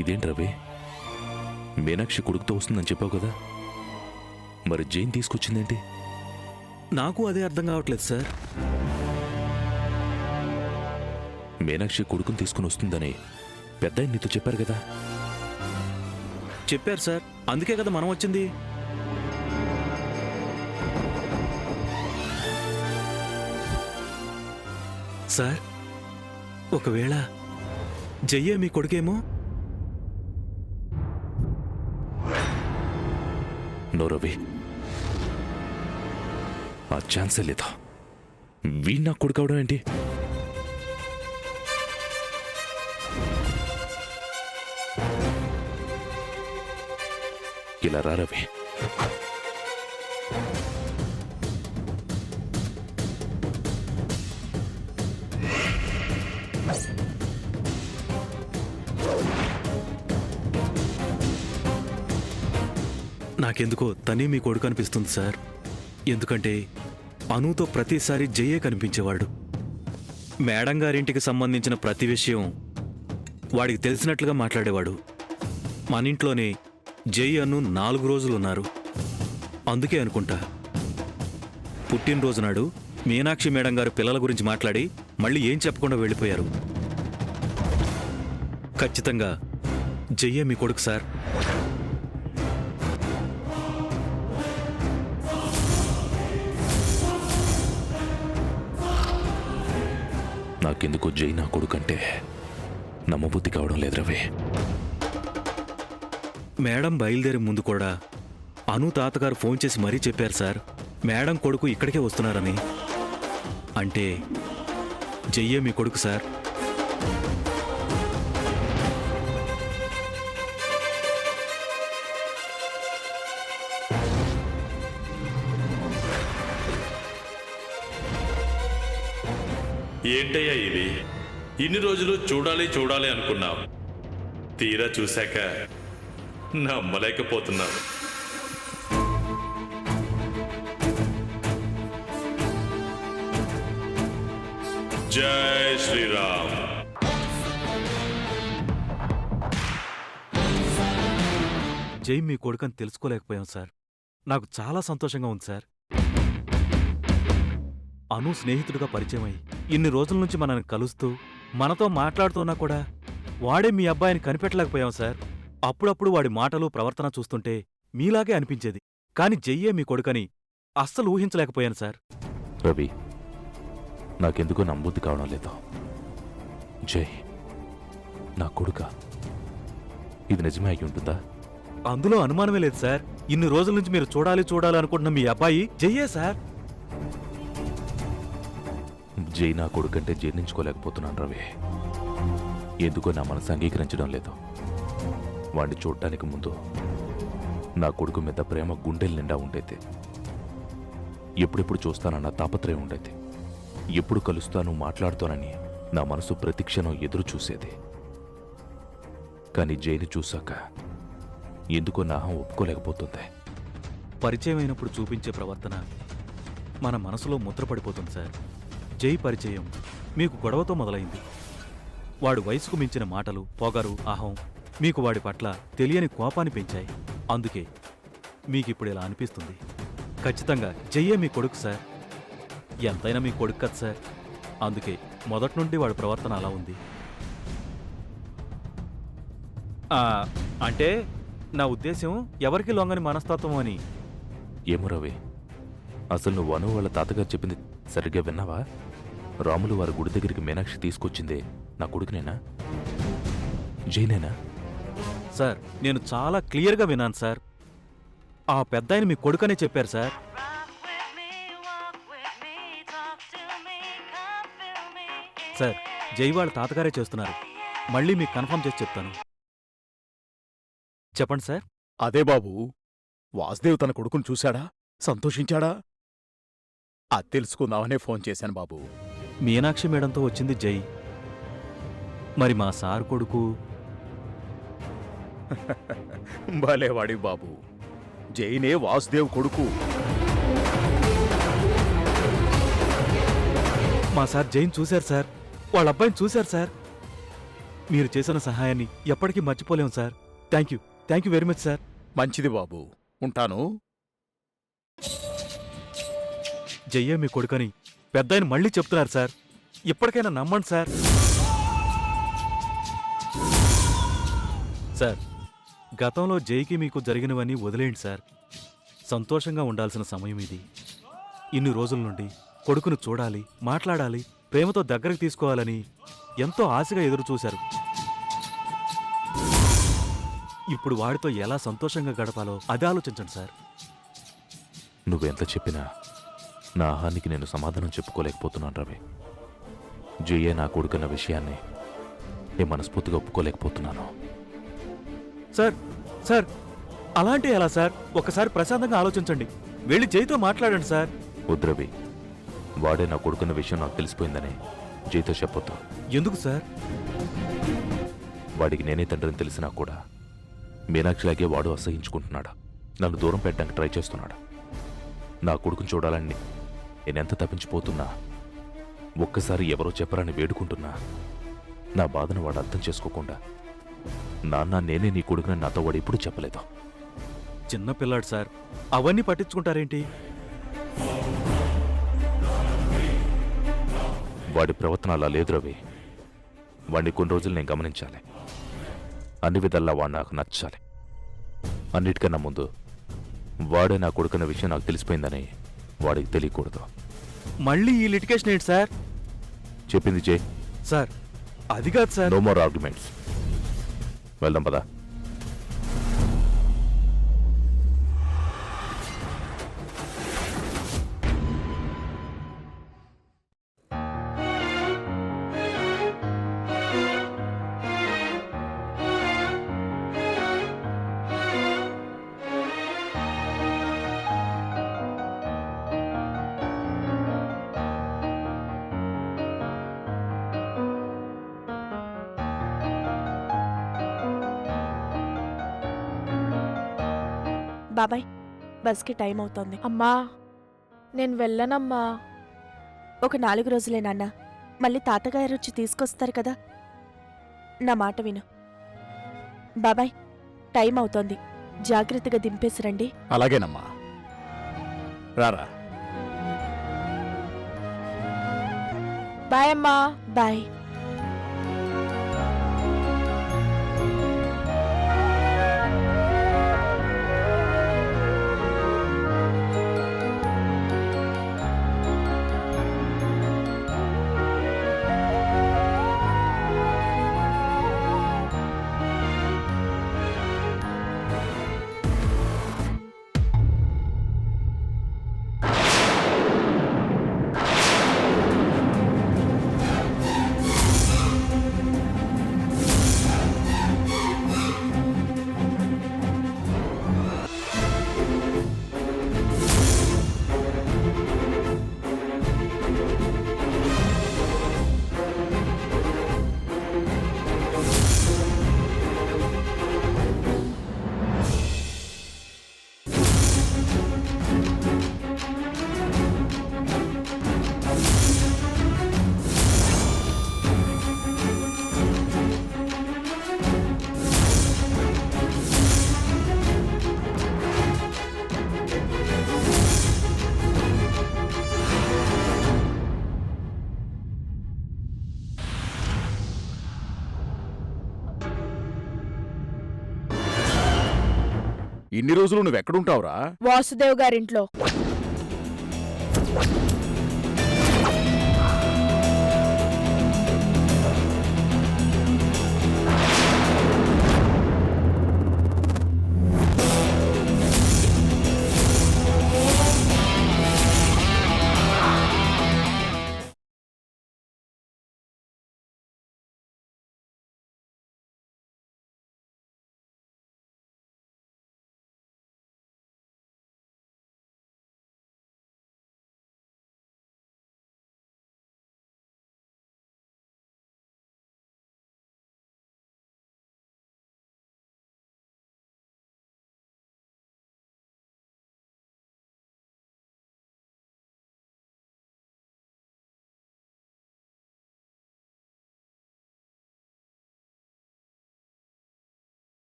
ఇదేంటి రవి, మీనాక్షి కొడుకుతో వస్తుందని చెప్పావు కదా, మరి జైన్ తీసుకొచ్చిందేంటి? నాకు అదే అర్థం కావట్లేదు సార్. మీనాక్షి కొడుకుని తీసుకుని వస్తుందని పెద్దాయన నీతో చెప్పారు కదా? చెప్పారు సార్, అందుకే కదా మనం వచ్చింది. సార్, ఒకవేళ జయ్యే మీ కొడుకేమో? నో రవి, ఆ ఛాన్సే లేదా. వీణ్ నాకు కొడుకు అవడం ఏంటి? ఇలా రా రవి. నాకెందుకో తనే మీ కొడుకు అనిపిస్తుంది సార్. ఎందుకంటే అనుతో ప్రతిసారి జయ్యే కనిపించేవాడు. మేడం గారింటికి సంబంధించిన ప్రతి విషయం వాడికి తెలిసినట్లుగా మాట్లాడేవాడు. మన ఇంట్లోనే జై అను 4 రోజులున్నారు. అందుకే అనుకుంటా పుట్టినరోజు నాడు మీనాక్షి మేడం గారు పిల్లల గురించి మాట్లాడి మళ్ళీ ఏం చెప్పకుండా వెళ్ళిపోయారు. ఖచ్చితంగా జయ్యే మీ కొడుకు సార్. నాకెందుకో జై నా కొడుకంటే నమ్మబుద్ధి కావడం లేదు రవి. మేడం బయలుదేరే ముందు కూడా అను తాతగారు ఫోన్ చేసి మరీ చెప్పారు సార్, మేడం కొడుకు ఇక్కడికే వస్తున్నారని. అంటే జయ్యే మీ కొడుకు సార్. ఏంటయ్యా ఇది? ఇన్ని రోజులు చూడాలి చూడాలి అనుకున్నావు, తీరా చూశాక నమ్మలేకపోతున్నావు. జై శ్రీరామ్. జై మీ కొడుకని తెలుసుకోలేకపోయాం సార్. నాకు చాలా సంతోషంగా ఉంది సార్. అను స్నేహితుడిగా పరిచయమై ఇన్ని రోజుల నుంచి మనల్ని కలుస్తూ మనతో మాట్లాడుతున్నా కూడా వాడే మీ అబ్బాయిని కనిపెట్టలేకపోయాం సార్. అప్పుడప్పుడు వాడి మాటలు ప్రవర్తన చూస్తుంటే మీలాగే అనిపించేది. కాని జయ్యే మీ కొడుకని అస్సలు ఊహించలేకపోయాను సార్. రవి, నాకెందుకో నమ్మబుద్ధి కావడం లేదు. జై నా కొడుక? ఇది నిజమే అయి ఉంటుందా? అందులో అనుమానమే లేదు సార్. ఇన్ని రోజుల నుంచి మీరు చూడాలి చూడాలి అనుకుంటున్న మీ అబ్బాయి జయ్యే సార్. జై నా కొడుకంటే జీర్ణించుకోలేకపోతున్నాను రవి. ఎందుకో నా మనసు అంగీకరించడం లేదు. వాడిని చూడటానికి ముందు నా కొడుకు మీద ప్రేమ గుండెల నిండా ఉండేది. ఎప్పుడెప్పుడు చూస్తానన్న తాపత్రయం ఉండేది. ఎప్పుడు కలుస్తాను మాట్లాడుతానని నా మనసు ప్రతిక్షణం ఎదురు చూసేది. కానీ జైని చూశాక ఎందుకో నా అహం ఒప్పుకోలేకపోతుంది. పరిచయం అయినప్పుడు చూపించే ప్రవర్తన మన మనసులో ముద్రపడిపోతుంది సార్. జై పరిచయం మీకు గొడవతో మొదలైంది. వాడు వయసుకు మించిన మాటలు, పొగరు, అహం మీకు వాడి పట్ల తెలియని కోపాన్ని పెంచాయి. అందుకే మీకిప్పుడు ఇలా అనిపిస్తుంది. ఖచ్చితంగా జయ్యే మీ కొడుకు సార్. ఎంతైనా మీ కొడుకు కదా సార్. అందుకే మొదటి నుండి వాడి ప్రవర్తన అలా ఉంది. అంటే నా ఉద్దేశం ఎవరికి లొంగని మనస్తత్వం అని. ఏమో రవి, అసలు నువ్వు అను వాళ్ళ తాతగారు చెప్పింది సరిగ్గా విన్నావా? రాములు వారి గుడి దగ్గరికి మీనాక్షి తీసుకొచ్చిందే నా కొడుకునేనా, జైనేనా? సార్, నేను చాలా క్లియర్గా విన్నాను సార్. ఆ పెద్దాయన మీ కొడుకనే చెప్పారు సార్. సార్, జై వాళ్ళ తాతగారే చేస్తున్నారు. మళ్ళీ మీకు కన్ఫర్మ్ చేసి చెప్తాను. చెప్పండి సార్. అదే బాబూ, వాసుదేవ్ తన కొడుకును చూశాడా? సంతోషించాడా? అది తెలుసుకుందామనే ఫోన్ చేశాను బాబూ. మీనాక్షి మేడంతో వచ్చింది జై. మరి మా సార్ కొడుకు? భలేవాడి బాబూ, జైనే వాసుదేవ్ కొడుకు. మా సార్ జైన్ చూశారు సార్. వాళ్ళ అబ్బాయిని చూశారు సార్. మీరు చేసిన సహాయాన్ని ఎప్పటికీ మర్చిపోలేం sir. Thank you very much sir. మంచిది బాబు, ఉంటాను. జయ్యే మీ కొడుకని పెద్దాయన మళ్ళీ చెప్తున్నారు సార్. ఇప్పటికైనా నమ్మండి సార్. సార్, గతంలో జైకి మీకు జరిగినవన్నీ వదిలేయండి సార్. సంతోషంగా ఉండాల్సిన సమయం ఇది. ఇన్ని రోజుల నుండి కొడుకును చూడాలి, మాట్లాడాలి, ప్రేమతో దగ్గరకు తీసుకోవాలని ఎంతో ఆశగా ఎదురుచూశారు. ఇప్పుడు వాడితో ఎలా సంతోషంగా గడపాలో అది ఆలోచించండి సార్. నువ్వెంత చెప్పినా నా ఆహానికి నేను సమాధానం చెప్పుకోలేకపోతున్నాను రవి. జయ్యే నా కొడుకున్న విషయాన్ని నేను మనస్ఫూర్తిగా ఒప్పుకోలేకపోతున్నాను. సార్ అలాంటి ఎలా సార్? ఒక్కసారి ప్రశాంతంగా ఆలోచించండి. వెళ్ళి జైతో మాట్లాడండి సార్. వద్దు రవి, వాడే నా కొడుకున్న విషయం నాకు తెలిసిపోయిందని జైతో చెప్పొద్దు. ఎందుకు సార్? వాడికి నేనే తండ్రిని తెలిసినా కూడా మీనాక్షిలాగే వాడు అసహించుకుంటున్నాడు. నన్ను దూరం పెట్టడానికి ట్రై చేస్తున్నాడు. నా కొడుకుని చూడాలని నేనెంత తప్పించిపోతున్నా, ఒక్కసారి ఎవరో చెప్పరని వేడుకుంటున్నా, నా బాధను వాడు అర్థం చేసుకోకుండా నాన్న నేనే నీ కొడుకుని నాతో వాడు ఎప్పుడు చెప్పలేదు. చిన్నపిల్లాడు సార్, అవన్నీ పట్టించుకుంటారేంటి? వాడి ప్రవర్తన అలా లేదు రవి. వాడిని కొన్ని రోజులు నేను గమనించాలి. అన్ని విధాలా వాడు నాకు నచ్చాలి. అన్నిటికన్నా ముందు వాడే నా కొడుకున్న విషయం నాకు తెలిసిపోయిందని వాడికి తెలియకూడదు. మళ్ళీ ఈ లిటికేషన్ ఏంటి సార్? చెప్పింది జే. సార్ అది కాదు సార్. No more arguments. వెళ్దాం పదా. బాబాయ్, బస్కి టైం అవుతోంది. అమ్మా నేను వెళ్ళనమ్మా. ఒక 4 రోజులే నాన్న. మళ్ళీ తాతగారు వచ్చి తీసుకొస్తారు కదా. నా మాట విను బాబాయ్. టైం అవుతోంది, జాగ్రత్తగా దింపేసి రండి. అలాగేనమ్మా, రారా. బాయ్ అమ్మా. బాయ్. ఇన్ని రోజులు నువ్వెక్కడుంటావురా? వాసుదేవ్ గారింట్లో.